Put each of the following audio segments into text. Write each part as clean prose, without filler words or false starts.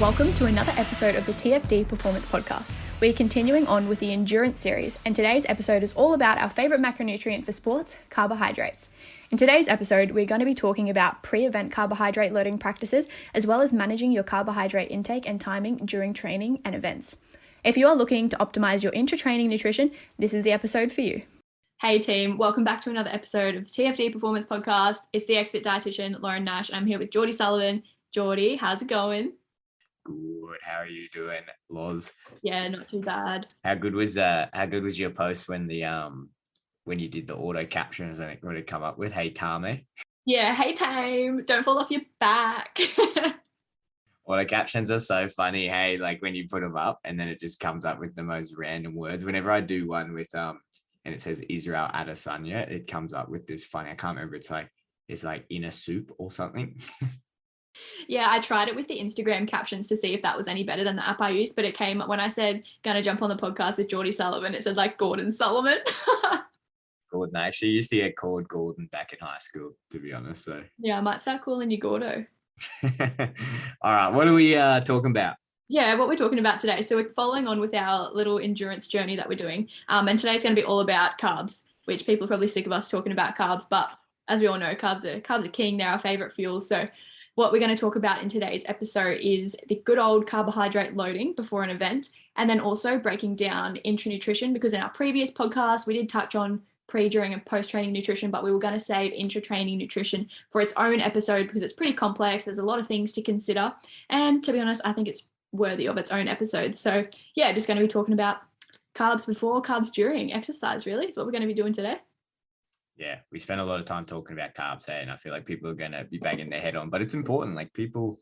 Welcome to another episode of the TFD Performance Podcast. We're continuing on with the endurance series, and today's episode is all about our favourite macronutrient for sports, carbohydrates. In today's episode, we're going to be talking about pre-event carbohydrate loading practices, as well as managing your carbohydrate intake and timing during training and events. If you are looking to optimise your intra-training nutrition, this is the episode for you. Hey team, welcome back to another episode of the TFD Performance Podcast. It's the expert dietitian, Loz and I, and I'm here with Geordie Sullivan. Geordie, how's it going? Good. How are you doing, Loz? Yeah, not too bad. How good was your post when you did the auto captions and it would come up with "Hey Tame"? Yeah, hey Tame, don't fall off your back. Auto captions are so funny. Hey, like when you put them up and then it just comes up with the most random words. Whenever I do one with and it says Israel Adesanya, it comes up with this funny. I can't remember. It's like in a soup or something. Yeah, I tried it with the Instagram captions to see if that was any better than the app I used, but it came when I said gonna jump on the podcast with Geordie Sullivan, it said like Gordon Sullivan. Gordon. I actually used to get called Gordon back in high school, to be honest. So yeah, I might start calling you Gordo. All right, what are we talking about? Yeah, what we're talking about today. So we're following on with our little endurance journey that we're doing. And today's going to be all about carbs, which people are probably sick of us talking about carbs, but as we all know, carbs are king. They're our favorite fuel. So what we're going to talk about in today's episode is the good old carbohydrate loading before an event, and then also breaking down intra-nutrition, because in our previous podcast, we did touch on pre, during, and post-training nutrition, but we were going to save intra-training nutrition for its own episode because it's pretty complex. There's a lot of things to consider. And to be honest, I think it's worthy of its own episode. So yeah, just going to be talking about carbs before, carbs during exercise, really, is what we're going to be doing today. Yeah, we spend a lot of time talking about carbs here, and I feel like people are going to be banging their head on, but it's important. Like, people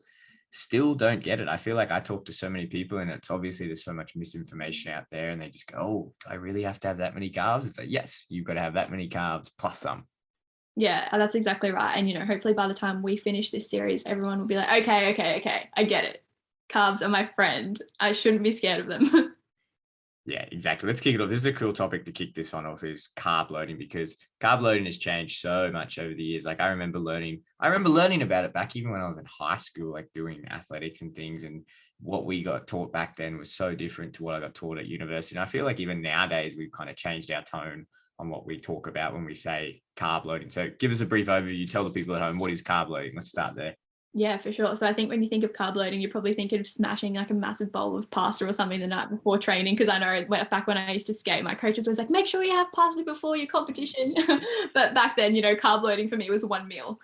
still don't get it. I feel like I talk to so many people, and it's obviously there's so much misinformation out there, and they just go, oh, do I really have to have that many carbs? It's like, yes, you've got to have that many carbs plus some. Yeah, that's exactly right. And, hopefully by the time we finish this series, everyone will be like, okay, I get it. Carbs are my friend. I shouldn't be scared of them. Yeah, exactly. Let's kick it off. This is a cool topic to kick this one off, is carb loading, because carb loading has changed so much over the years. Like, I remember learning about it back even when I was in high school, like doing athletics and things. And what we got taught back then was so different to what I got taught at university. And I feel like even nowadays, we've kind of changed our tone on what we talk about when we say carb loading. So give us a brief overview. Tell the people at home, what is carb loading? Let's start there. Yeah, for sure. So I think when you think of carb loading, you're probably thinking of smashing like a massive bowl of pasta or something the night before training. Because I know back when I used to skate, my coaches was like, make sure you have pasta before your competition. But back then, carb loading for me was one meal.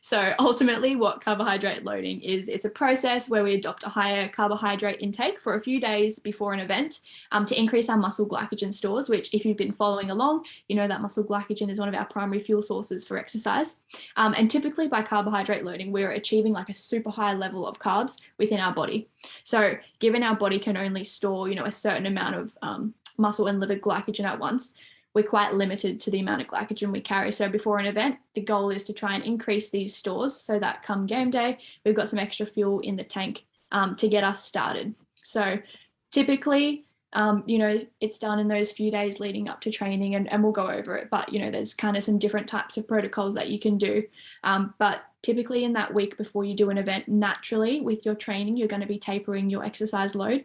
So ultimately what carbohydrate loading is, it's a process where we adopt a higher carbohydrate intake for a few days before an event to increase our muscle glycogen stores, which if you've been following along, that muscle glycogen is one of our primary fuel sources for exercise. And typically by carbohydrate loading, we're achieving like a super high level of carbs within our body. So given our body can only store, a certain amount of muscle and liver glycogen at once, we're quite limited to the amount of glycogen we carry. So before an event, the goal is to try and increase these stores so that come game day, we've got some extra fuel in the tank to get us started. So typically, it's done in those few days leading up to training, and we'll go over it, but there's kind of some different types of protocols that you can do. But typically in that week before you do an event, naturally with your training, you're going to be tapering your exercise load.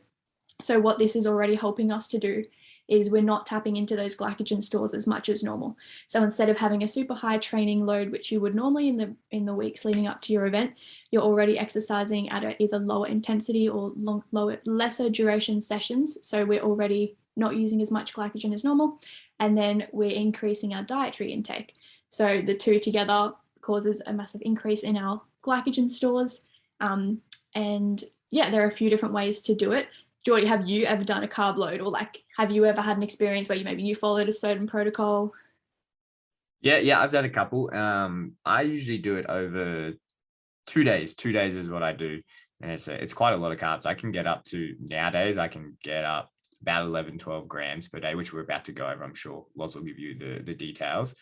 So what this is already helping us to do is we're not tapping into those glycogen stores as much as normal. So instead of having a super high training load, which you would normally in the weeks leading up to your event, you're already exercising at either lower intensity or lesser duration sessions. So we're already not using as much glycogen as normal. And then we're increasing our dietary intake. So the two together causes a massive increase in our glycogen stores. And yeah, there are a few different ways to do it. Geordie, have you ever done a carb load, or have you ever had an experience where you followed a certain protocol? Yeah, I've done a couple. I usually do it over 2 days. 2 days is what I do. And it's quite a lot of carbs. I can get up about 11, 12 grams per day, which we're about to go over. I'm sure Loz will give you the details.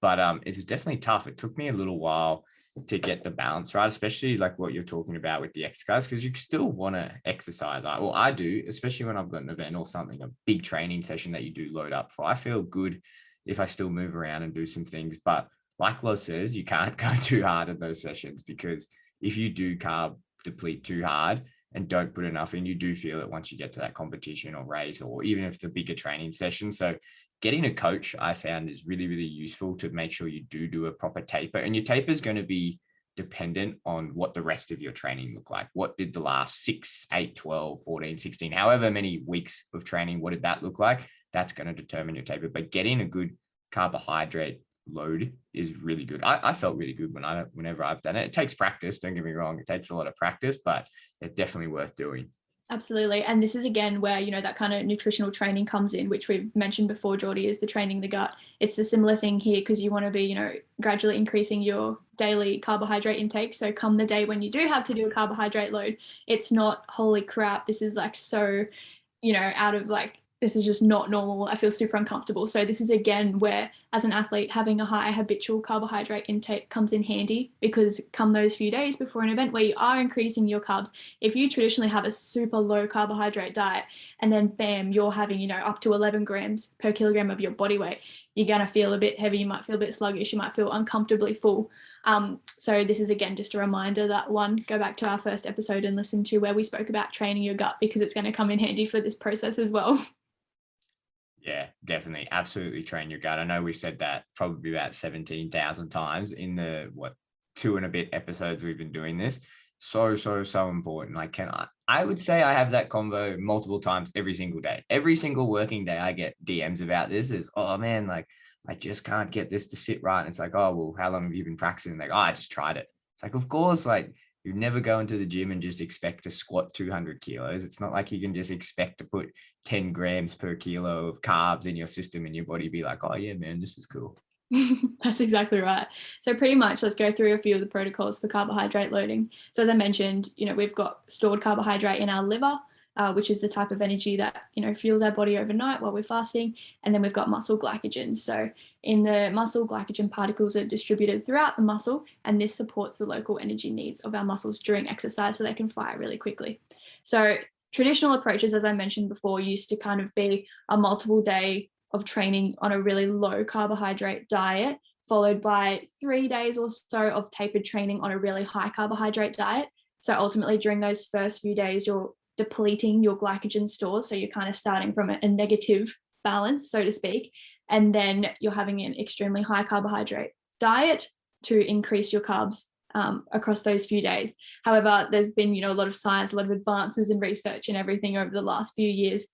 But it was definitely tough. It took me a little while to get the balance right, especially like what you're talking about with the exercise, because you still want to exercise. I do, especially when I've got an event or something, a big training session that you do load up for. I feel good if I still move around and do some things. But like Loz says, you can't go too hard in those sessions, because if you do carb deplete too hard, and don't put enough in, you do feel it once you get to that competition or race, or even if it's a bigger training session. So getting a coach, I found, is really, really useful to make sure you do a proper taper. And your taper is going to be dependent on what the rest of your training look like. What did the last 6, 8, 12, 14, 16, however many weeks of training, what did that look like? That's going to determine your taper. But getting a good carbohydrate load is really good. I felt really good whenever I've done it. It takes practice, don't get me wrong. It takes a lot of practice, but it's definitely worth doing. Absolutely. And this is again where, you know, that kind of nutritional training comes in, which we've mentioned before, Geordie, is the training the gut. It's a similar thing here, because you want to be, you know, gradually increasing your daily carbohydrate intake. So come the day when you do have to do a carbohydrate load, it's not, holy crap, this is like so, you know, out of like, this is just not normal. I feel super uncomfortable. So this is again where, as an athlete, having a high habitual carbohydrate intake comes in handy, because come those few days before an event where you are increasing your carbs, if you traditionally have a super low carbohydrate diet and then bam, you're having, you know, up to 11 grams per kilogram of your body weight, you're going to feel a bit heavy. You might feel a bit sluggish. You might feel uncomfortably full. So this is again just a reminder that, one, go back to our first episode and listen to where we spoke about training your gut, because it's going to come in handy for this process as well. Yeah, definitely. Absolutely train your gut. I know we said that probably about 17,000 times in the 2 and a bit episodes we've been doing this. So important. Like, I would say I have that convo multiple times every single day. Every single working day I get DMs about this is, oh man, like I just can't get this to sit right. And it's like, oh, well, how long have you been practicing? Like, oh, I just tried it. It's like, of course, like you never go into the gym and just expect to squat 200 kilos. It's not like you can just expect to put 10 grams per kilo of carbs in your system and your body be like, oh yeah, man, this is cool. That's exactly right. So pretty much, let's go through a few of the protocols for carbohydrate loading. So as I mentioned, you know, we've got stored carbohydrate in our liver, which is the type of energy that, you know, fuels our body overnight while we're fasting. And then we've got muscle glycogen. So in the muscle, glycogen particles are distributed throughout the muscle, and this supports the local energy needs of our muscles during exercise so they can fire really quickly. So traditional approaches, as I mentioned before, used to kind of be a multiple day of training on a really low carbohydrate diet, followed by 3 days or so of tapered training on a really high carbohydrate diet. So ultimately, during those first few days, you're depleting your glycogen stores. So you're kind of starting from a negative balance, so to speak. And then you're having an extremely high carbohydrate diet to increase your carbs across those few days. However, there's been, you know, a lot of science, a lot of advances in research and everything over the last few years.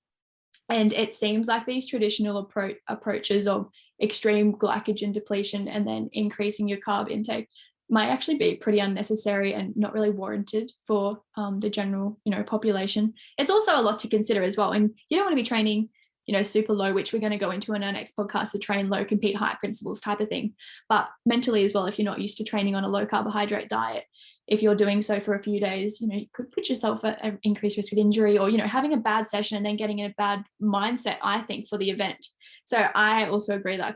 And it seems like these traditional approaches of extreme glycogen depletion and then increasing your carb intake might actually be pretty unnecessary and not really warranted for the general, you know, population. It's also a lot to consider as well. And you don't want to be training, you know, super low, which we're going to go into in our next podcast, the train low, compete high principles type of thing. But mentally as well, if you're not used to training on a low carbohydrate diet, if you're doing so for a few days, you know, you could put yourself at an increased risk of injury, or, you know, having a bad session and then getting in a bad mindset, I think, for the event. So I also agree that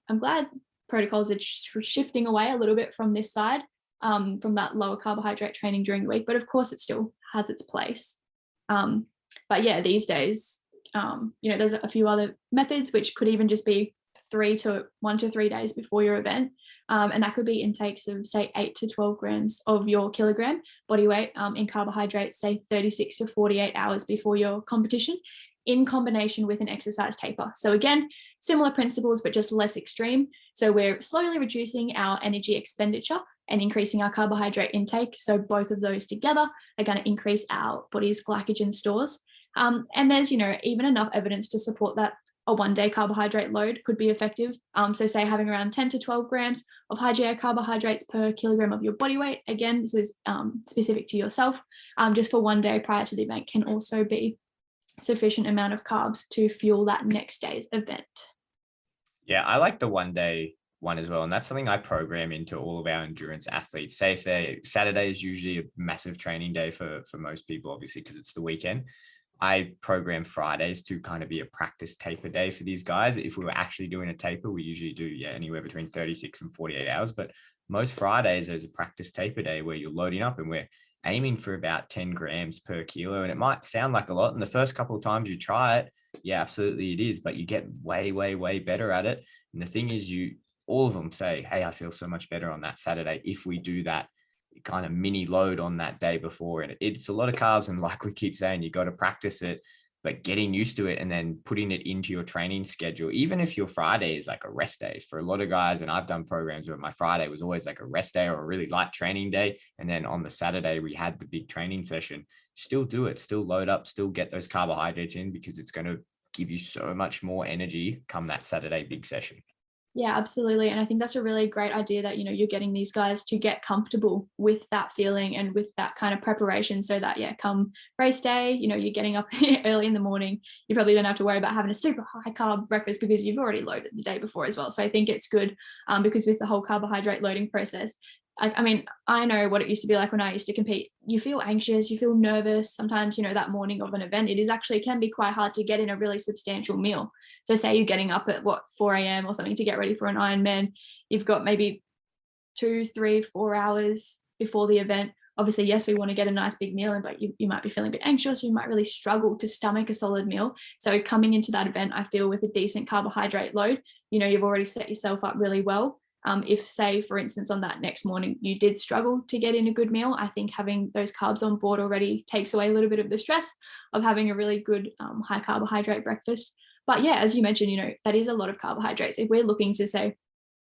I'm glad protocols are shifting away a little bit from this side, from that lower carbohydrate training during the week. But of course, it still has its place. But yeah, these days, you know, there's a few other methods, which could even just be 1 to 3 days before your event. And that could be intakes of, say, 8 to 12 grams of your kilogram body weight in carbohydrates, say 36 to 48 hours before your competition, in combination with an exercise taper. So again, similar principles, but just less extreme. So we're slowly reducing our energy expenditure and increasing our carbohydrate intake. So both of those together are going to increase our body's glycogen stores. And there's, you know, even enough evidence to support that a 1 day carbohydrate load could be effective. So say having around 10 to 12 grams of high GI carbohydrates per kilogram of your body weight. Again, this is specific to yourself. Just for 1 day prior to the event can also be sufficient amount of carbs to fuel that next day's event. Yeah, I like the 1 day one as well. And that's something I program into all of our endurance athletes. Say if Saturday is usually a massive training day for most people, obviously, because it's the weekend. I program Fridays to kind of be a practice taper day for these guys. If we were actually doing a taper, we usually do anywhere between 36 and 48 hours. But most Fridays, there's a practice taper day where you're loading up and we're aiming for about 10 grams per kilo. And it might sound like a lot. And the first couple of times you try it, yeah, absolutely it is. But you get way, way, way better at it. And the thing is, all of them say, hey, I feel so much better on that Saturday if we do that kind of mini load on that day before. And it's a lot of carbs. And like we keep saying, you got to practice it, but getting used to it and then putting it into your training schedule, even if your Friday is like a rest day for a lot of guys. And I've done programs where my Friday was always like a rest day or a really light training day. And then on the Saturday, we had the big training session. Still do it, still load up, still get those carbohydrates in, because it's going to give you so much more energy come that Saturday big session. Yeah, absolutely. And I think that's a really great idea that, you're getting these guys to get comfortable with that feeling and with that kind of preparation, so that, come race day, you're getting up early in the morning. You probably don't have to worry about having a super high carb breakfast because you've already loaded the day before as well. So I think it's good because with the whole carbohydrate loading process, I mean, I know what it used to be like when I used to compete. You feel anxious, you feel nervous. Sometimes, that morning of an event, can be quite hard to get in a really substantial meal. So say you're getting up at 4 a.m. or something to get ready for an Ironman. You've got maybe 2, 3, 4 hours before the event. Obviously, yes, we want to get a nice big meal in, but you might be feeling a bit anxious. You might really struggle to stomach a solid meal. So coming into that event, I feel with a decent carbohydrate load, you've already set yourself up really well. If, say, for instance, on that next morning, you did struggle to get in a good meal, I think having those carbs on board already takes away a little bit of the stress of having a really good high carbohydrate breakfast. But yeah, as you mentioned, that is a lot of carbohydrates. If we're looking to say,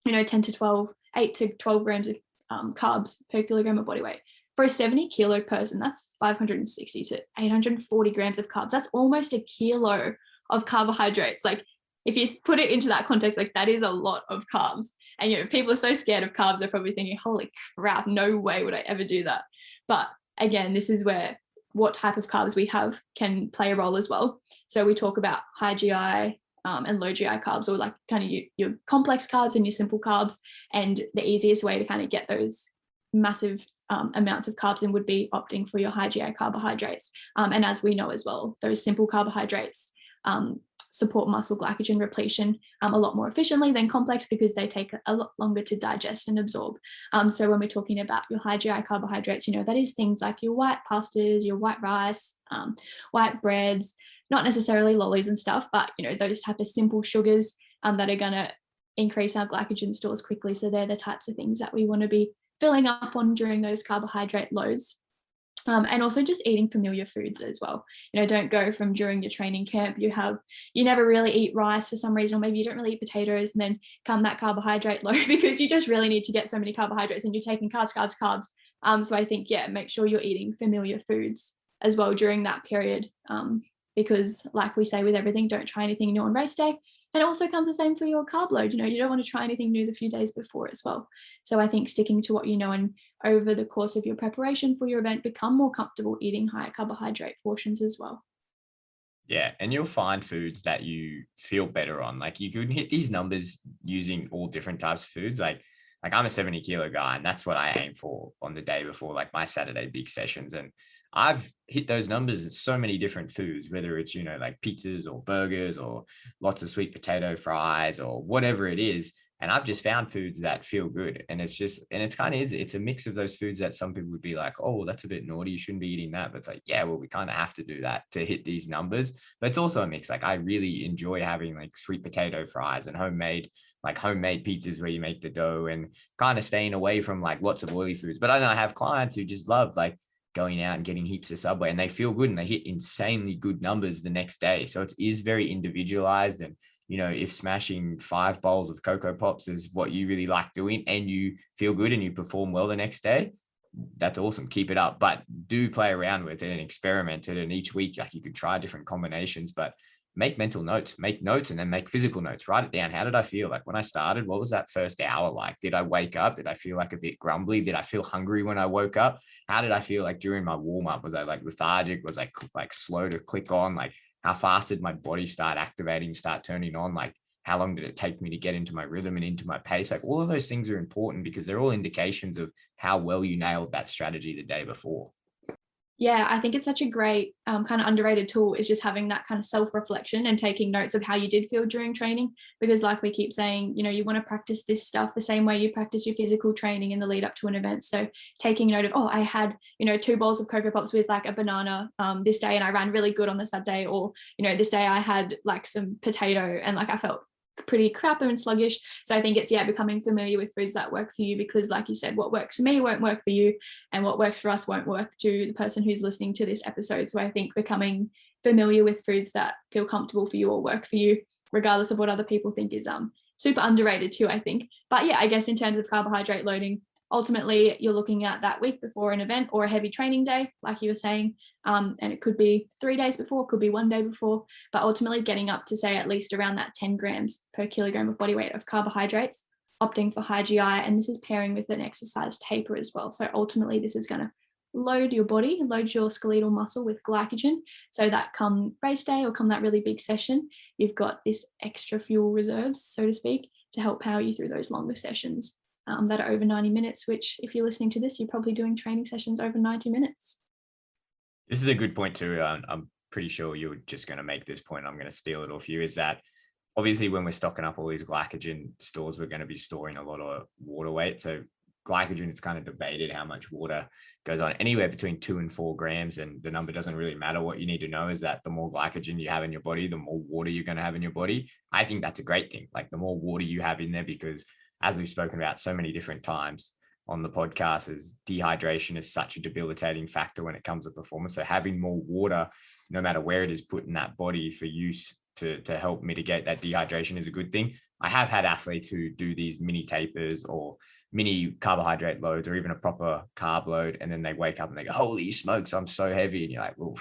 10 to 12, 8 to 12 grams of carbs per kilogram of body weight, for a 70 kilo person, that's 560 to 840 grams of carbs. That's almost a kilo of carbohydrates. Like, if you put it into that context, like, that is a lot of carbs. And, people are so scared of carbs, they're probably thinking, holy crap, no way would I ever do that. But again, this is where what type of carbs we have can play a role as well. So we talk about high GI and low GI carbs, or like kind of your complex carbs and your simple carbs. And the easiest way to kind of get those massive amounts of carbs in would be opting for your high GI carbohydrates. And as we know as well, those simple carbohydrates support muscle glycogen repletion a lot more efficiently than complex, because they take a lot longer to digest and absorb. So when we're talking about your high GI carbohydrates, that is things like your white pastas, your white rice, white breads, not necessarily lollies and stuff, but those type of simple sugars that are going to increase our glycogen stores quickly. So they're the types of things that we want to be filling up on during those carbohydrate loads. And also just eating familiar foods as well. Don't go from during your training camp, you never really eat rice for some reason, or maybe you don't really eat potatoes, and then come that carbohydrate load because you just really need to get so many carbohydrates and you're taking carbs. So I think, make sure you're eating familiar foods as well during that period, because like we say with everything, don't try anything new on race day. And it also comes the same for your carb load. You don't want to try anything new the few days before as well. So I think sticking to what you know, and over the course of your preparation for your event, become more comfortable eating high carbohydrate portions as well. Yeah. And you'll find foods that you feel better on. Like, you can hit these numbers using all different types of foods. Like I'm a 70 kilo guy, and that's what I aim for on the day before, like my Saturday big sessions. And I've hit those numbers in so many different foods, whether it's, like pizzas or burgers or lots of sweet potato fries or whatever it is. And I've just found foods that feel good. And it's kind of it's a mix of those foods that some people would be like, oh, that's a bit naughty, you shouldn't be eating that. But it's like, yeah, well, we kind of have to do that to hit these numbers. But it's also a mix. Like, I really enjoy having like sweet potato fries and homemade pizzas where you make the dough, and kind of staying away from like lots of oily foods. But I know I have clients who just love like going out and getting heaps of Subway, and they feel good and they hit insanely good numbers the next day. So it is very individualized. And, if smashing 5 bowls of Cocoa Pops is what you really like doing and you feel good and you perform well the next day, that's awesome. Keep it up, but do play around with it and experiment it. And each week, like, you could try different combinations, but make mental notes, and then make physical notes. Write it down. How did I feel? Like, when I started, what was that first hour like? Did I wake up? Did I feel like a bit grumbly? Did I feel hungry when I woke up? How did I feel like during my warm up? Was I like lethargic? Was I like slow to click on? Like, how fast did my body start activating, start turning on? Like, how long did it take me to get into my rhythm and into my pace? Like, all of those things are important because they're all indications of how well you nailed that strategy the day before. Yeah, I think it's such a great kind of underrated tool, is just having that kind of self-reflection and taking notes of how you did feel during training. Because like we keep saying, you want to practice this stuff the same way you practice your physical training in the lead up to an event. So taking note of, oh, I had, 2 bowls of Cocoa Pops with like a banana this day, and I ran really good on the Saturday. Or, this day I had like some potato and like I felt pretty crap and sluggish. So I think it's becoming familiar with foods that work for you, because like you said, what works for me won't work for you, and what works for us won't work to the person who's listening to this episode. So I think becoming familiar with foods that feel comfortable for you or work for you, regardless of what other people think, is super underrated too, I think. But yeah, I guess in terms of carbohydrate loading, ultimately you're looking at that week before an event or a heavy training day, like you were saying, and it could be 3 days before, could be 1 day before, but ultimately getting up to, say, at least around that 10 grams per kilogram of body weight of carbohydrates, opting for high GI, and this is pairing with an exercise taper as well. So ultimately this is going to load your body, load your skeletal muscle with glycogen, so that come race day or come that really big session, you've got this extra fuel reserves, so to speak, to help power you through those longer sessions that are over 90 minutes, which if you're listening to this, you're probably doing training sessions over 90 minutes. This is a good point too. I'm pretty sure you're just going to make this point. I'm going to steal it off you, is that obviously when we're stocking up all these glycogen stores, we're going to be storing a lot of water weight. So glycogen, it's kind of debated how much water goes on, anywhere between 2 and 4 grams. And the number doesn't really matter. What you need to know is that the more glycogen you have in your body, the more water you're going to have in your body. I think that's a great thing. Like the more water you have in there, because as we've spoken about so many different times on the podcast, is dehydration is such a debilitating factor when it comes to performance. So having more water, no matter where it is put in that body for use to help mitigate that dehydration, is a good thing. I have had athletes who do these mini tapers or mini carbohydrate loads or even a proper carb load, and then they wake up and they go, holy smokes, I'm so heavy. And you're like, well,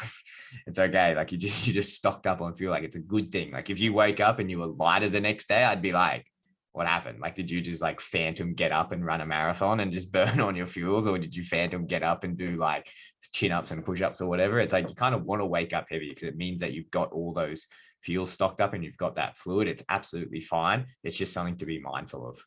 it's okay. Like you just stocked up on fuel. Like it's a good thing. Like if you wake up and you were lighter the next day, I'd be like, what happened? Like, did you just like phantom get up and run a marathon and just burn on your fuels? Or did you phantom get up and do like chin ups and push ups or whatever? It's like, you kind of want to wake up heavy because it means that you've got all those fuels stocked up and you've got that fluid. It's absolutely fine. It's just something to be mindful of.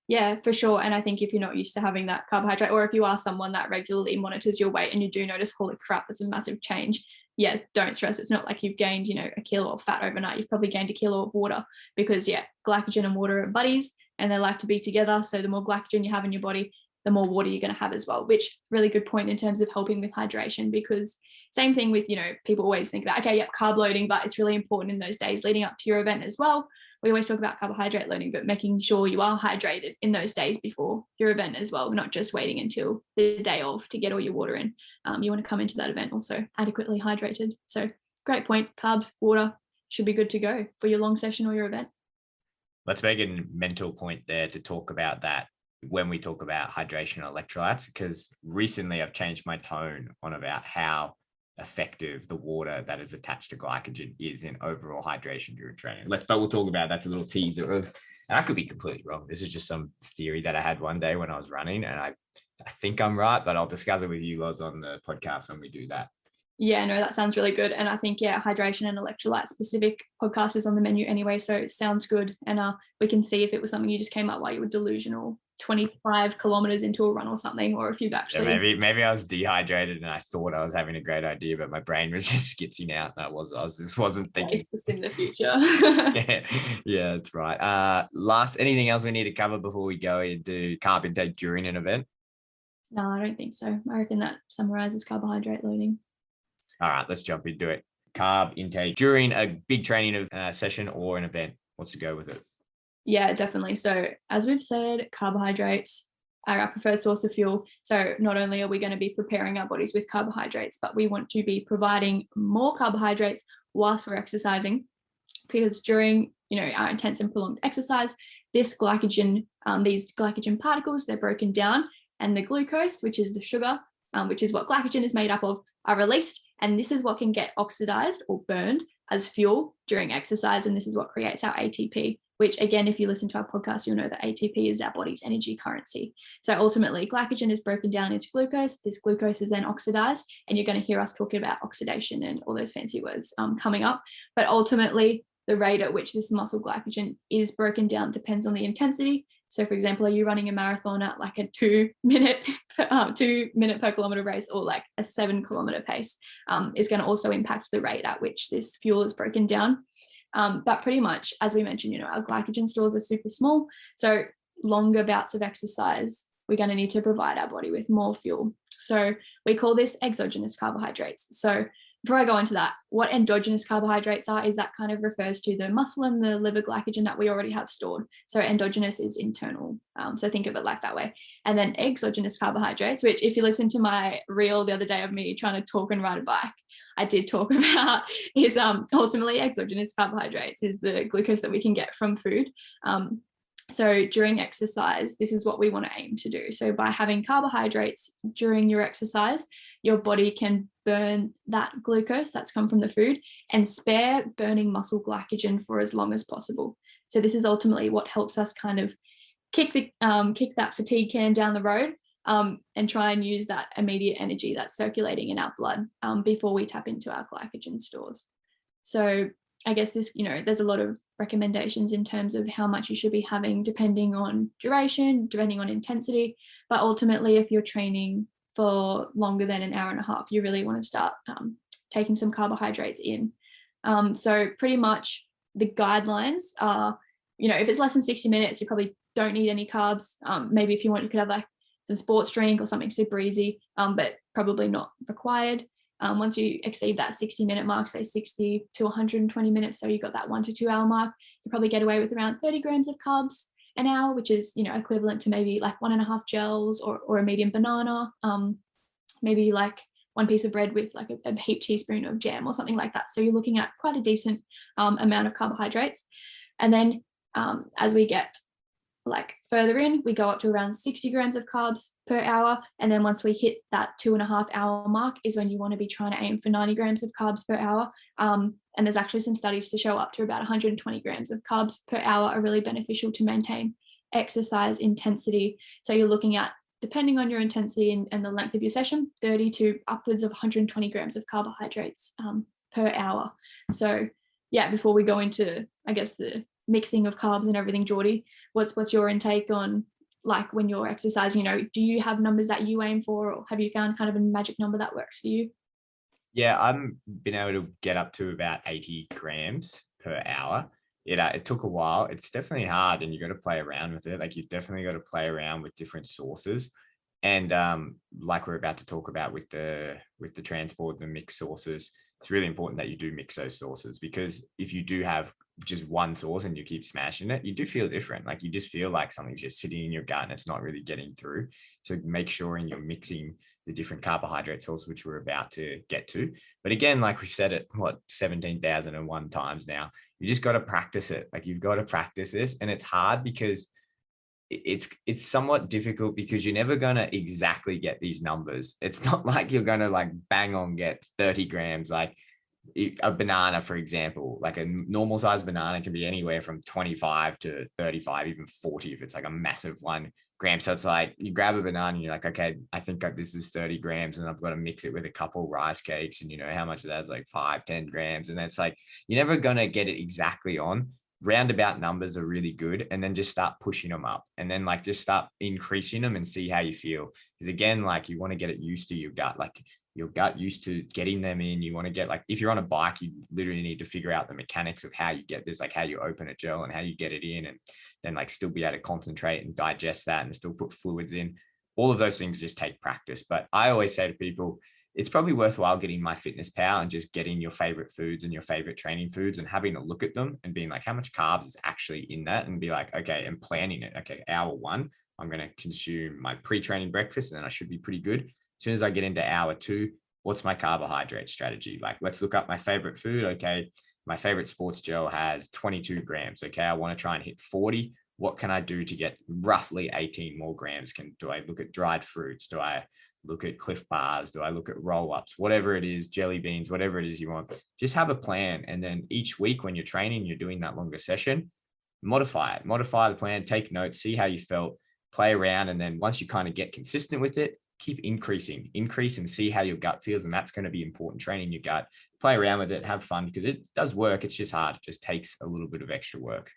Yeah, for sure. And I think if you're not used to having that carbohydrate, or if you are someone that regularly monitors your weight and you do notice, holy crap, that's a massive change, yeah, don't stress. It's not like you've gained, a kilo of fat overnight. You've probably gained a kilo of water, because glycogen and water are buddies and they like to be together. So the more glycogen you have in your body, the more water you're going to have as well, which really good point in terms of helping with hydration, because same thing with, people always think about, okay, carb loading, but it's really important in those days leading up to your event as well. We always talk about carbohydrate loading, but making sure you are hydrated in those days before your event as well, not just waiting until the day of to get all your water in. You want to come into that event also adequately hydrated. So great point. Carbs, water should be good to go for your long session or your event. Let's make a mental point there to talk about that when we talk about hydration and electrolytes, because recently I've changed my tone on about how effective the water that is attached to glycogen is in overall hydration during training. But we'll talk about that's a little teaser of, and I could be completely wrong. This is just some theory that I had one day when I was running, and I think I'm right, but I'll discuss it with you, Loz, on the podcast when we do that. Yeah, no, that sounds really good. And I think, hydration and electrolyte specific podcast is on the menu anyway. So it sounds good. And we can see if it was something you just came up while you were delusional 25 kilometers into a run or something, or if you've actually. Yeah, maybe I was dehydrated and I thought I was having a great idea, but my brain was just skitzing out. And I just wasn't thinking. It's in the future. yeah, that's right. Anything else we need to cover before we go into carb intake during an event? No, I don't think so. I reckon that summarizes carbohydrate loading. All right, let's jump into it. Carb intake during a big training session or an event. What's to go with it? Yeah, definitely. So as we've said, carbohydrates are our preferred source of fuel. So not only are we going to be preparing our bodies with carbohydrates, but we want to be providing more carbohydrates whilst we're exercising, because during, our intense and prolonged exercise, these glycogen particles, they're broken down, and the glucose, which is the sugar, which is what glycogen is made up of, are released. And this is what can get oxidized or burned as fuel during exercise. And this is what creates our ATP, which again, if you listen to our podcast, you'll know that ATP is our body's energy currency. So ultimately glycogen is broken down into glucose. This glucose is then oxidized, and you're going to hear us talking about oxidation and all those fancy words coming up. But ultimately the rate at which this muscle glycogen is broken down depends on the intensity. So for example, are you running a marathon at like a 2 minute per kilometer race, or like a 7 kilometer pace, is going to also impact the rate at which this fuel is broken down. But pretty much, as we mentioned, our glycogen stores are super small. So longer bouts of exercise, we're going to need to provide our body with more fuel. So we call this exogenous carbohydrates. So before I go into that, what endogenous carbohydrates are is that kind of refers to the muscle and the liver glycogen that we already have stored. So endogenous is internal. So think of it like that way. And then exogenous carbohydrates, which if you listen to my reel the other day of me trying to talk and ride a bike, I did talk about, is ultimately exogenous carbohydrates is the glucose that we can get from food. So during exercise, this is what we want to aim to do. So by having carbohydrates during your exercise, your body can burn that glucose that's come from the food and spare burning muscle glycogen for as long as possible. So this is ultimately what helps us kind of kick that fatigue can down the road, and try and use that immediate energy that's circulating in our blood before we tap into our glycogen stores. So I guess this, there's a lot of recommendations in terms of how much you should be having depending on duration, depending on intensity. But ultimately, if you're training for longer than an hour and a half, you really want to start taking some carbohydrates in. So pretty much the guidelines are, if it's less than 60 minutes, you probably don't need any carbs. Maybe if you want, you could have like some sports drink or something super easy, but probably not required. Once you exceed that 60-minute mark, say 60 to 120 minutes, so you got that 1 to 2 hour mark, you probably get away with around 30 grams of carbs an hour, which is, equivalent to maybe like 1.5 gels or a medium banana, maybe like one piece of bread with like a heaped teaspoon of jam or something like that. So you're looking at quite a decent amount of carbohydrates. And then as we get like further in, we go up to around 60 grams of carbs per hour. And then once we hit that 2.5 hour mark is when you want to be trying to aim for 90 grams of carbs per hour. And there's actually some studies to show up to about 120 grams of carbs per hour are really beneficial to maintain exercise intensity. So you're looking at, depending on your intensity and the length of your session, 30 to upwards of 120 grams of carbohydrates per hour. So yeah, before we go into, I guess, the mixing of carbs and everything, Geordie, what's your intake on, like, when you're exercising? Do you have numbers that you aim for, or have you found kind of a magic number that works for you? Yeah, I've been able to get up to about 80 grams per hour. It took a while. It's definitely hard, and you got to play around with it. Like, you definitely got to play around with different sources. And like we're about to talk about with the transport, the mixed sources, it's really important that you do mix those sources, because if you do have just one source and you keep smashing it, you do feel different. Like, you just feel like something's just sitting in your gut and it's not really getting through. So make sure you're mixing the different carbohydrate sources, which we're about to get to. But again, like we said it, 17,001 times now, you just got to practice it. Like, you've got to practice this. And it's hard because it's somewhat difficult, because you're never going to exactly get these numbers. It's not like you're going to like bang on get 30 grams. Like a banana, for example, like a normal size banana can be anywhere from 25 to 35, even 40 if it's like a massive 1 gram. So it's like you grab a banana and you're like, okay, I think this is 30 grams and I've got to mix it with a couple rice cakes, and how much of that is like 5-10 grams. And it's like, you're never going to get it exactly on. Roundabout numbers are really good, and then just start pushing them up, and then like just start increasing them and see how you feel. Because again, like, you want to get it used to your gut, like your gut used to getting them in. You want to get, like, if you're on a bike, you literally need to figure out the mechanics of how you get this, like how you open a gel and how you get it in, and then like still be able to concentrate and digest that and still put fluids in. All of those things just take practice. But I always say to people, it's probably worthwhile getting MyFitnessPal and just getting your favorite foods and your favorite training foods and having a look at them and being like, how much carbs is actually in that? And be like, okay, and planning it. Okay, hour 1, I'm going to consume my pre-training breakfast, and then I should be pretty good. As soon as I get into hour 2, what's my carbohydrate strategy? Like, let's look up my favorite food. Okay, my favorite sports gel has 22 grams. Okay, I want to try and hit 40. What can I do to get roughly 18 more grams? Do I look at dried fruits? Do I look at Cliff Bars? Do I look at roll-ups? Whatever it is, jelly beans, whatever it is you want. Just have a plan. And then each week when you're training, you're doing that longer session, modify the plan, take notes, see how you felt, play around. And then once you kind of get consistent with it, keep increase and see how your gut feels. And that's going to be important, training your gut. Play around with it, have fun, because it does work. It's just hard. It just takes a little bit of extra work.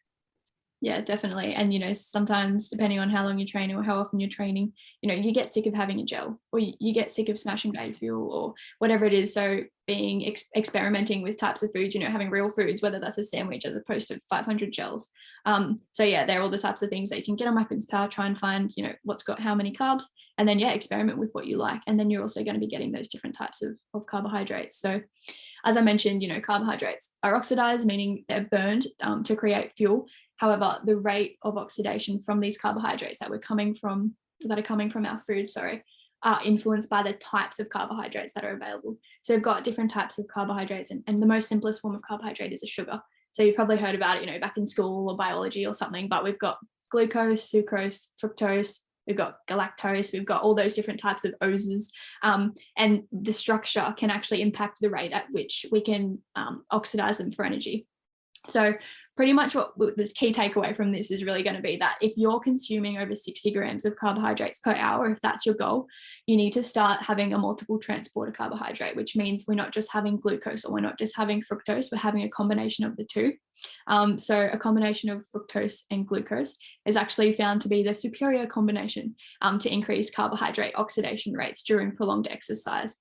Yeah, definitely. And, sometimes depending on how long you're training or how often you're training, you get sick of having a gel, or you get sick of smashing beta fuel or whatever it is. So being experimenting with types of foods, having real foods, whether that's a sandwich as opposed to 500 gels. So yeah, they're all the types of things that you can get on MyFitnessPal, try and find, what's got how many carbs, and then, experiment with what you like. And then you're also going to be getting those different types of carbohydrates. So as I mentioned, carbohydrates are oxidized, meaning they're burned to create fuel. However, the rate of oxidation from these carbohydrates that are coming from our food, are influenced by the types of carbohydrates that are available. So we've got different types of carbohydrates, and the most simplest form of carbohydrate is a sugar. So you've probably heard about it, back in school or biology or something, but we've got glucose, sucrose, fructose, we've got galactose, we've got all those different types of oses, and the structure can actually impact the rate at which we can oxidize them for energy. So pretty much what the key takeaway from this is really going to be that if you're consuming over 60 grams of carbohydrates per hour, if that's your goal, you need to start having a multiple transporter carbohydrate, which means we're not just having glucose or we're not just having fructose, we're having a combination of the two. So a combination of fructose and glucose is actually found to be the superior combination to increase carbohydrate oxidation rates during prolonged exercise.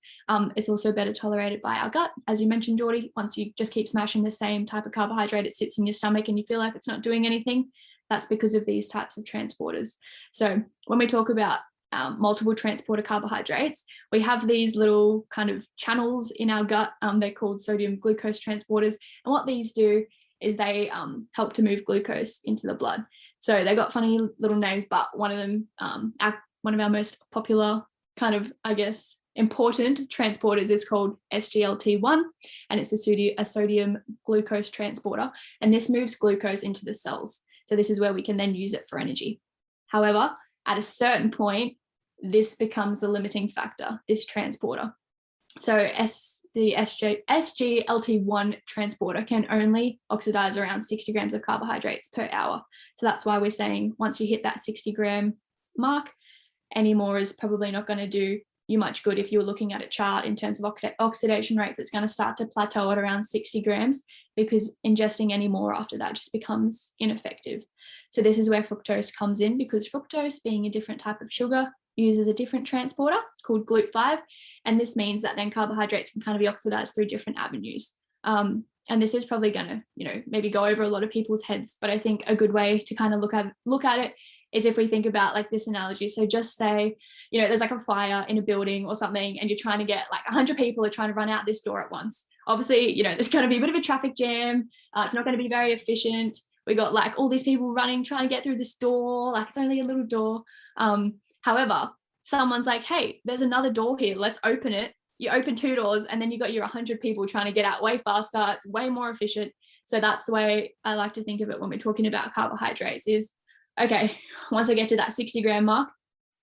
It's also better tolerated by our gut. As you mentioned, Geordie, once you just keep smashing the same type of carbohydrate, it sits in your stomach and you feel like it's not doing anything. That's because of these types of transporters. So when we talk about multiple transporter carbohydrates, we have these little kind of channels in our gut. They're called sodium glucose transporters. And what these do is they help to move glucose into the blood. So they got funny little names, but one of them, one of our most popular kind of, important transporters is called SGLT1, and it's a sodium glucose transporter. And this moves glucose into the cells. So this is where we can then use it for energy. However, at a certain point, this becomes the limiting factor, this transporter. So the SGLT1 transporter can only oxidize around 60 grams of carbohydrates per hour. So that's why we're saying once you hit that 60 gram mark, any more is probably not going to do you much good. If you were looking at a chart in terms of oxidation rates, it's going to start to plateau at around 60 grams because ingesting any more after that just becomes ineffective. So this is where fructose comes in, because fructose, being a different type of sugar, uses a different transporter called GLUT5. And this means that then carbohydrates can kind of be oxidized through different avenues. And this is probably going to, maybe go over a lot of people's heads, but I think a good way to kind of look at it is if we think about like this analogy. So just say, there's like a fire in a building or something, and you're trying to get like 100 people are trying to run out this door at once. Obviously, there's going to be a bit of a traffic jam. It's not going to be very efficient. We got like all these people running, trying to get through this door. Like it's only a little door. However, someone's like, hey, there's another door here. Let's open it. You open 2 doors, and then you got your 100 people trying to get out way faster. It's way more efficient. So that's the way I like to think of it when we're talking about carbohydrates is, okay, once I get to that 60 gram mark,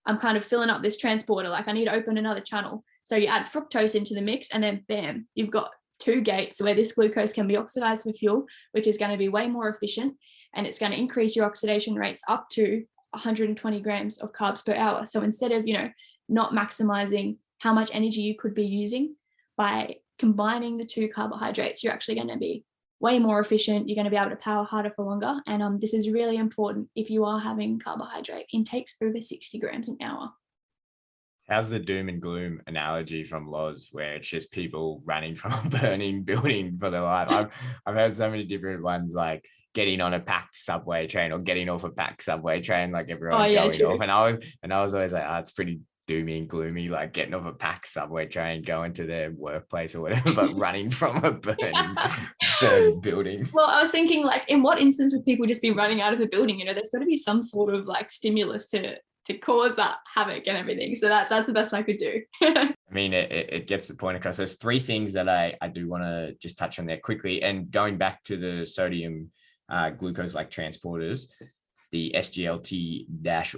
I'm kind of filling up this transporter. Like I need to open another channel. So you add fructose into the mix, and then bam, you've got 2 gates where this glucose can be oxidized for fuel, which is going to be way more efficient. And it's going to increase your oxidation rates up to 120 grams of carbs per hour. So instead of, not maximizing how much energy you could be using, by combining the 2 carbohydrates, you're actually going to be way more efficient. You're going to be able to power harder for longer. And this is really important if you are having carbohydrate intakes over 60 grams an hour. How's the doom and gloom analogy from Loz, where it's just people running from a burning building for their life? I've heard so many different ones, like getting on a packed subway train or getting off a packed subway train, like everyone going true. off. And I was always like, it's pretty doomy and gloomy, like getting off a packed subway train, going to their workplace or whatever, but running from a burning building. Well, I was thinking, like, in what instance would people just be running out of the building? There's got to be some sort of like stimulus to cause that havoc and everything. So that's the best I could do. I mean, it gets the point across. There's 3 things that I do want to just touch on there quickly. And going back to the sodium glucose like transporters, the SGLT-1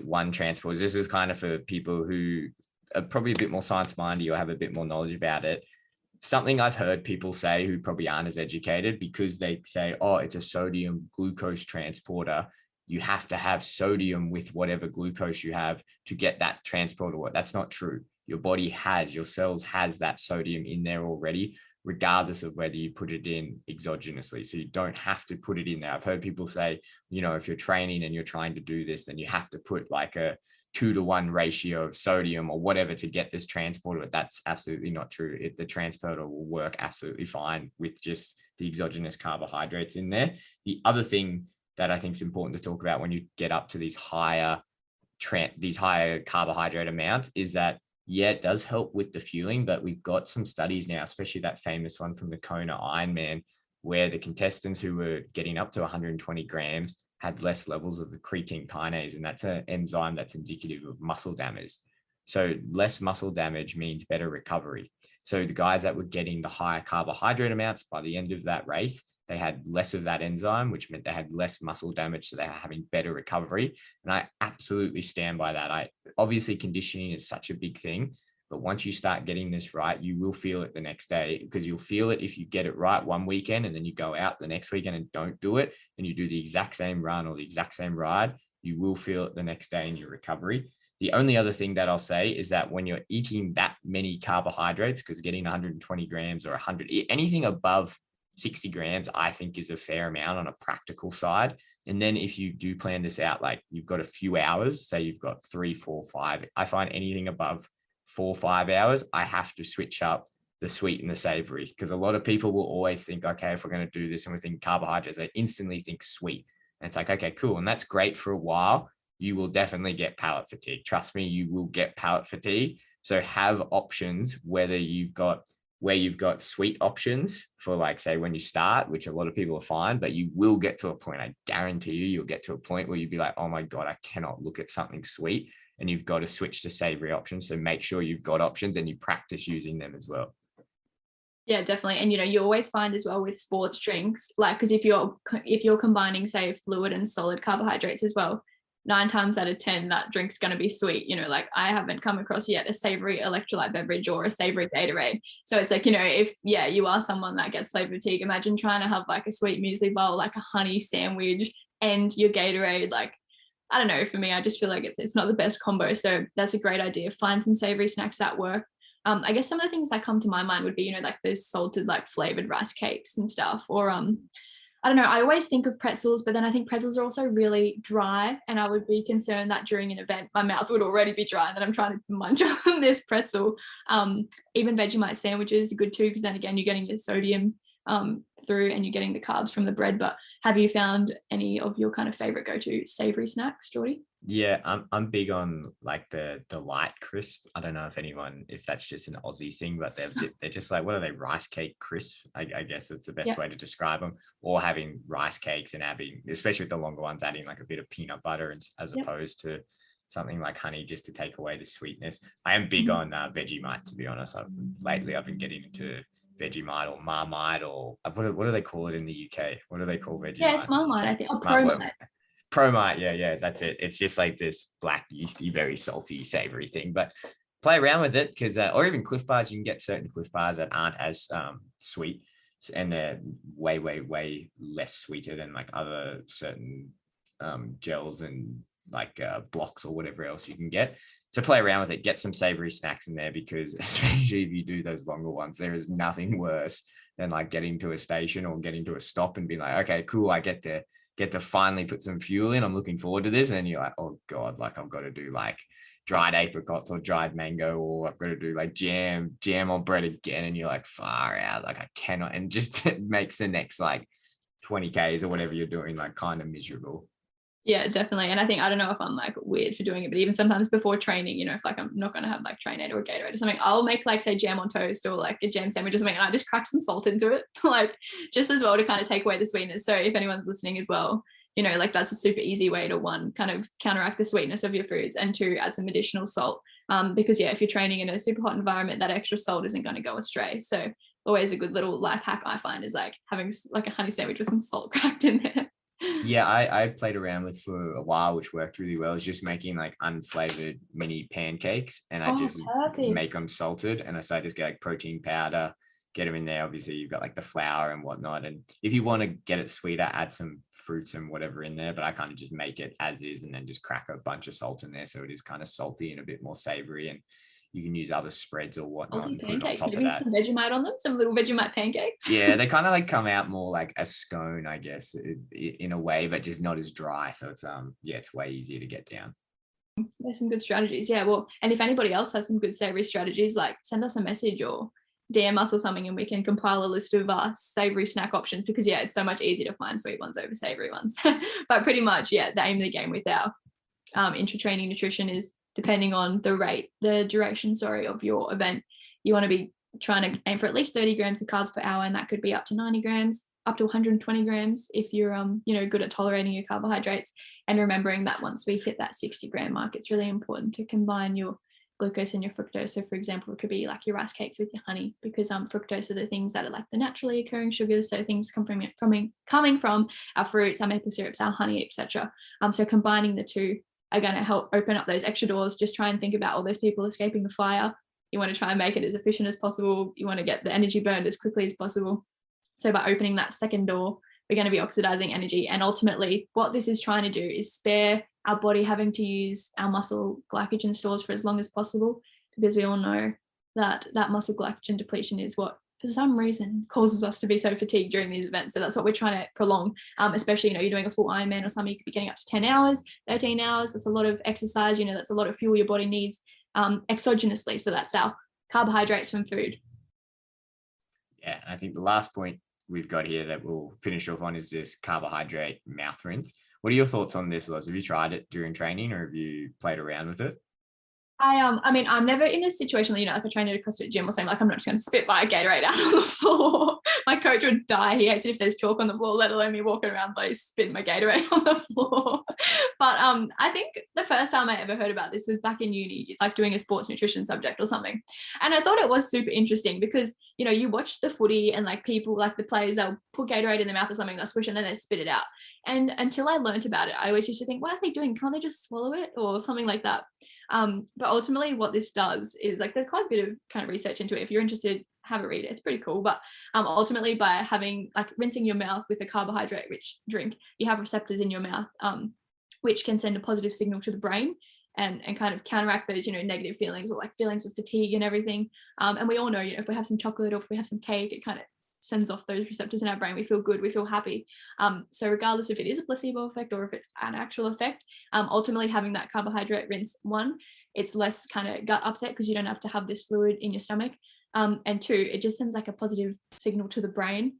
transporters, this is kind of for people who are probably a bit more science-minded or have a bit more knowledge about it. Something I've heard people say who probably aren't as educated, because they say, oh, it's a sodium glucose transporter. You have to have sodium with whatever glucose you have to get that transporter. That's not true. Your body your cells has that sodium in there already. regardless of whether you put it in exogenously. So you don't have to put it in there. I've heard people say, if you're training and you're trying to do this, then you have to put like a 2-to-1 ratio of sodium or whatever to get this transporter. But that's absolutely not true. The transporter will work absolutely fine with just the exogenous carbohydrates in there. The other thing that I think is important to talk about when you get up to these higher carbohydrate amounts is that, yeah, it does help with the fueling, but we've got some studies now, especially that famous one from the Kona Ironman, where the contestants who were getting up to 120 grams had less levels of the creatine kinase, and that's an enzyme that's indicative of muscle damage. So less muscle damage means better recovery. So the guys that were getting the higher carbohydrate amounts by the end of that race, they had less of that enzyme, which meant they had less muscle damage. So they were having better recovery. And I absolutely stand by that. Obviously conditioning is such a big thing, but once you start getting this right, you will feel it the next day, because you'll feel it if you get it right one weekend and then you go out the next weekend and don't do it, and you do the exact same run or the exact same ride, you will feel it the next day in your recovery. The only other thing that I'll say is that when you're eating that many carbohydrates, because getting 120 grams or 100, anything above 60 grams, I think is a fair amount on a practical side. And then if you do plan this out, like you've got a few hours, say you've got 3, 4, 5, I find anything above 4 or 5 hours, I have to switch up the sweet and the savory, because a lot of people will always think, okay, if we're going to do this and we think carbohydrates, they instantly think sweet. And it's like, okay, cool. And that's great for a while. You will definitely get palate fatigue. Trust me, you will get palate fatigue. So have options, where you've got sweet options for, like, say, when you start, which a lot of people are fine, but you will get to a point, I guarantee you'll get to a point where you'll be like, oh my God, I cannot look at something sweet, and you've got to switch to savory options. So make sure you've got options and you practice using them as well. Yeah, definitely. And you always find as well with sports drinks, like, because if you're combining, say, fluid and solid carbohydrates as well, 9 times out of 10 that drink's going to be sweet. Like, I haven't come across yet a savory electrolyte beverage or a savory Gatorade. So it's like, if you are someone that gets flavor fatigue, imagine trying to have like a sweet muesli bowl, like a honey sandwich, and your Gatorade. Like, I don't know, for me, I just feel like it's not the best combo. So that's a great idea. Find some savory snacks that work. I guess some of the things that come to my mind would be, like those salted, like flavored rice cakes and stuff, or I don't know, I always think of pretzels, but then I think pretzels are also really dry, and I would be concerned that during an event, my mouth would already be dry and then I'm trying to munch on this pretzel. Even Vegemite sandwiches are good too, because then again, you're getting your sodium through and you're getting the carbs from the bread. But have you found any of your kind of favorite go-to savory snacks, Geordie? Yeah, I'm big on like the light crisp. I don't know if that's just an Aussie thing, but they're just like, what are they? Rice cake crisp. I guess it's the best way to describe them. Or having rice cakes and adding, especially with the longer ones, adding like a bit of peanut butter as opposed to something like honey, just to take away the sweetness. I am big on Vegemite, to be honest. Lately I've been getting into Vegemite or Marmite, or what do they call it in the UK? What do they call Vegemite? Yeah, it's Marmite, I think. Oh, Promite. Promite, yeah, that's it. It's just like this black yeasty, very salty, savory thing. But play around with it, because or even Cliff Bars, you can get certain Cliff Bars that aren't as sweet, and they're way, way, way less sweeter than like other certain gels and like blocks or whatever else you can get. So play around with it, get some savory snacks in there, because especially if you do those longer ones, there is nothing worse than like getting to a station or getting to a stop and being like, okay, cool, I get to finally put some fuel in. I'm looking forward to this. And then you're like, oh God, like I've got to do like dried apricots or dried mango, or I've got to do like jam on bread again. And you're like, far out, like I cannot. And just it makes the next like 20 Ks or whatever you're doing like kind of miserable. Yeah, definitely. And I think, I don't know if I'm like weird for doing it, but even sometimes before training, if like I'm not going to have like Trainade or a Gatorade or something, I'll make like, say, jam on toast or like a jam sandwich or something, and I just crack some salt into it, like just as well to kind of take away the sweetness. So if anyone's listening as well, like that's a super easy way to, one, kind of counteract the sweetness of your foods, and two, add some additional salt. Because if you're training in a super hot environment, that extra salt isn't going to go astray. So always a good little life hack I find is like having like a honey sandwich with some salt cracked in there. Yeah, I played around with for a while, which worked really well. Is just making like unflavored mini pancakes, and I just make them salted. And so I just get like protein powder, get them in there. Obviously, you've got like the flour and whatnot. And if you want to get it sweeter, add some fruits and whatever in there. But I kind of just make it as is, and then just crack a bunch of salt in there, so it is kind of salty and a bit more savory. And you can use other spreads or whatnot Healthy and put it on pancakes, top of maybe that. some Vegemite on them, some little Vegemite pancakes. Yeah, they kind of like come out more like a scone, I guess, in a way, but just not as dry. So it's yeah, it's way easier to get down. There's some good strategies. Yeah, well, and if anybody else has some good savory strategies, like send us a message or DM us or something, and we can compile a list of savory snack options, because yeah, it's so much easier to find sweet ones over savory ones. But pretty much, yeah, the aim of the game with our intra-training nutrition is, depending on the direction, of your event, you want to be trying to aim for at least 30 grams of carbs per hour, and that could be up to 90 grams, up to 120 grams if you're good at tolerating your carbohydrates. And remembering that once we hit that 60-gram mark, it's really important to combine your glucose and your fructose. So for example, it could be like your rice cakes with your honey, because fructose are the things that are like the naturally occurring sugars. So things coming from our fruits, our maple syrups, our honey, etc. So combining the two are going to help open up those extra doors. Just try and think about all those people escaping the fire. You want to try and make it as efficient as possible. You want to get the energy burned as quickly as possible. So by opening that second door, we're going to be oxidizing energy. And ultimately, what this is trying to do is spare our body having to use our muscle glycogen stores for as long as possible, because we all know that muscle glycogen depletion is what, for some reason, causes us to be so fatigued during these events. So that's what we're trying to prolong, especially, you're doing a full Ironman or something, you could be getting up to 10 hours, 13 hours. That's a lot of exercise, that's a lot of fuel your body needs exogenously. So that's our carbohydrates from food. Yeah, I think the last point we've got here that we'll finish off on is this carbohydrate mouth rinse. What are your thoughts on this, Loz? Have you tried it during training, or have you played around with it? I mean, I'm never in a situation, like I train at a CrossFit gym or something, like I'm not just going to spit my Gatorade out on the floor. My coach would die. He hates it if there's chalk on the floor, let alone me walking around like spitting my Gatorade on the floor. But I think the first time I ever heard about this was back in uni, like doing a sports nutrition subject or something. And I thought it was super interesting because, you watch the footy and like people, like the players, they'll put Gatorade in their mouth or something, they'll swish and then they spit it out. And until I learned about it, I always used to think, what are they doing? Can't they just swallow it or something like that? But ultimately what this does is, like, there's quite a bit of kind of research into it. If you're interested, have a read. It's pretty cool. But ultimately, by having, like, rinsing your mouth with a carbohydrate rich drink, you have receptors in your mouth which can send a positive signal to the brain and kind of counteract those, negative feelings or like feelings of fatigue and everything. And we all know, if we have some chocolate or if we have some cake, it kind of sends off those receptors in our brain. We feel good, we feel happy. So regardless if it is a placebo effect or if it's an actual effect, ultimately having that carbohydrate rinse, one, it's less kind of gut upset because you don't have to have this fluid in your stomach. And two, it just sends like a positive signal to the brain.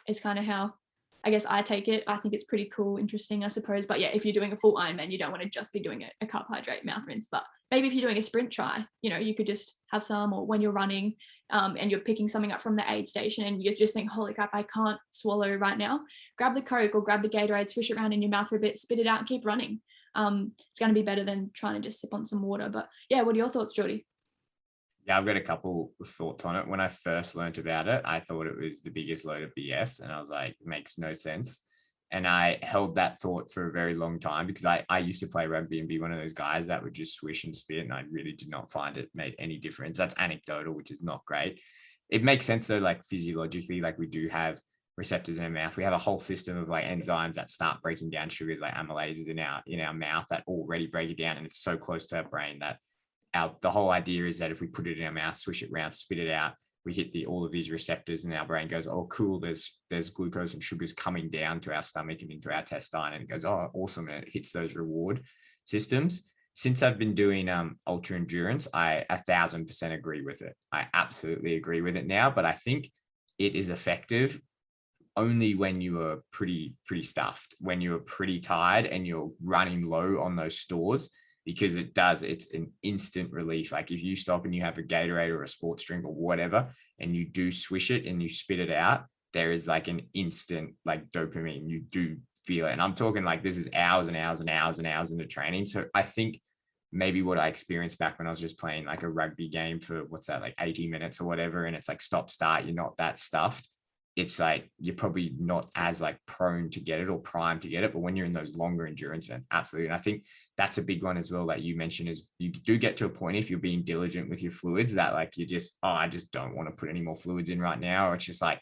It's kind of how I guess I take it. I think it's pretty cool, interesting, I suppose. But yeah, if you're doing a full Ironman, you don't want to just be doing a carbohydrate mouth rinse. But maybe if you're doing a sprint try, you could just have some, or when you're running and you're picking something up from the aid station and you just think, holy crap, I can't swallow right now, grab the Coke or grab the Gatorade, swish it around in your mouth for a bit, spit it out and keep running. It's going to be better than trying to just sip on some water. But yeah, what are your thoughts, Geordie? Yeah, I've got a couple of thoughts on it. When I first learned about it, I thought it was the biggest load of BS, and I was like, it makes no sense. And I held that thought for a very long time because I used to play rugby and be one of those guys that would just swish and spit, and I really did not find it made any difference. That's anecdotal, which is not great. It makes sense though, like physiologically, like we do have receptors in our mouth. We have a whole system of like enzymes that start breaking down sugars, like amylases in our mouth, that already break it down, and it's so close to our brain that the whole idea is that if we put it in our mouth, swish it around, spit it out, we hit all of these receptors, and our brain goes, oh, cool, there's glucose and sugars coming down to our stomach and into our intestine, and it goes, oh, awesome, and it hits those reward systems. Since I've been doing ultra endurance, I 1,000% agree with it. I absolutely agree with it now, but I think it is effective only when you are pretty stuffed, when you're pretty tired and you're running low on those stores. Because it's an instant relief. Like if you stop and you have a Gatorade or a sports drink or whatever, and you do swish it and you spit it out, there is like an instant like dopamine. You do feel it. And I'm talking like this is hours and hours and hours and hours into training. So I think maybe what I experienced back when I was just playing like a rugby game for like 80 minutes or whatever, and it's like stop, start, you're not that stuffed. It's like you're probably not as like prone to get it or primed to get it. But when you're in those longer endurance events, absolutely. And I think that's a big one as well that you mentioned is you do get to a point if you're being diligent with your fluids that like you just, oh, I just don't want to put any more fluids in right now. Or it's just like,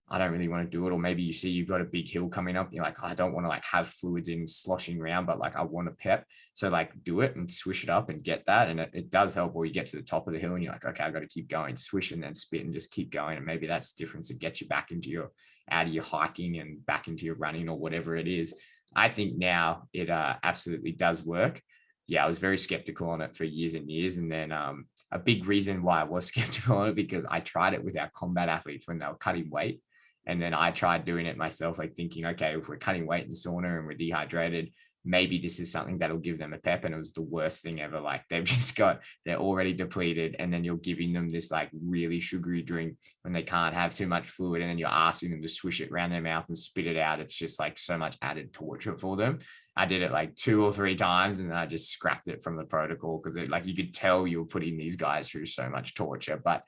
I don't really want to do it. Or maybe you see you've got a big hill coming up. You're like, I don't want to like have fluids in sloshing around, but like I want to pep. So like do it and swish it up and get that. And it does help. Or you get to the top of the hill and you're like, okay, I've got to keep going, swish and then spit and just keep going. And maybe that's the difference to get you back into out of your hiking and back into your running or whatever it is. I think now it absolutely does work. Yeah, I was very skeptical on it for years and years. And then a big reason why I was skeptical on it, because I tried it with our combat athletes when they were cutting weight. And then I tried doing it myself, like thinking, okay, if we're cutting weight in the sauna and we're dehydrated, maybe this is something that'll give them a pep. And it was the worst thing ever. Like they're already depleted. And then you're giving them this like really sugary drink when they can't have too much fluid. And then you're asking them to swish it around their mouth and spit it out. It's just like so much added torture for them. I did it like 2 or 3 times and then I just scrapped it from the protocol because like you could tell you were putting these guys through so much torture. But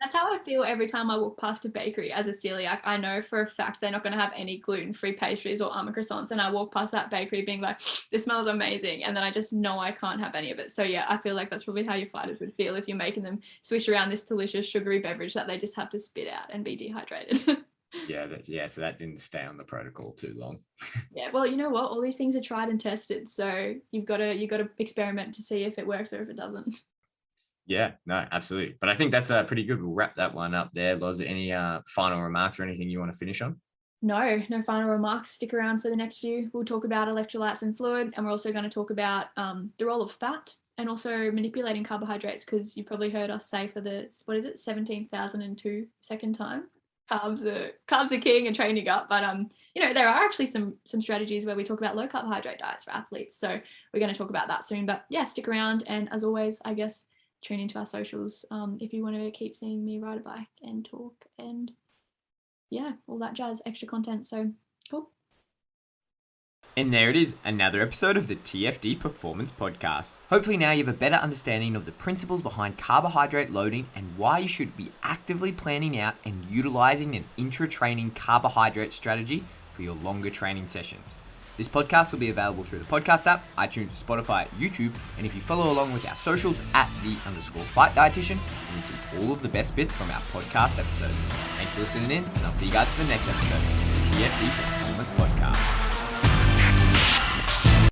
that's how I feel every time I walk past a bakery as a celiac. I know for a fact they're not going to have any gluten-free pastries or almond croissants. And I walk past that bakery being like, this smells amazing. And then I just know I can't have any of it. So yeah, I feel like that's probably how your fighters would feel if you're making them swish around this delicious sugary beverage that they just have to spit out and be dehydrated. So that didn't stay on the protocol too long. Yeah, well, you know what? All these things are tried and tested. So you've got to experiment to see if it works or if it doesn't. Yeah, no, absolutely. But I think that's pretty good. We'll wrap that one up there. Loz, any final remarks or anything you want to finish on? No final remarks. Stick around for the next few. We'll talk about electrolytes and fluid, and we're also going to talk about the role of fat and also manipulating carbohydrates, because you've probably heard us say for the, 17,002 second time, carbs are king and training up. But there are actually some strategies where we talk about low carbohydrate diets for athletes. So we're going to talk about that soon. But yeah, stick around, and as always, I guess, tune into our socials if you want to keep seeing me ride a bike and talk and all that jazz, extra content. So cool. And there it is, another episode of the TFD Performance Podcast. Hopefully now you have a better understanding of the principles behind carbohydrate loading and why you should be actively planning out and utilizing an intra-training carbohydrate strategy for your longer training sessions. This podcast will be available through the podcast app, iTunes, Spotify, YouTube, and if you follow along with our socials at @the_fight dietitian, you can see all of the best bits from our podcast episodes. Thanks for listening in, and I'll see you guys for the next episode of the TFD Performance Podcast.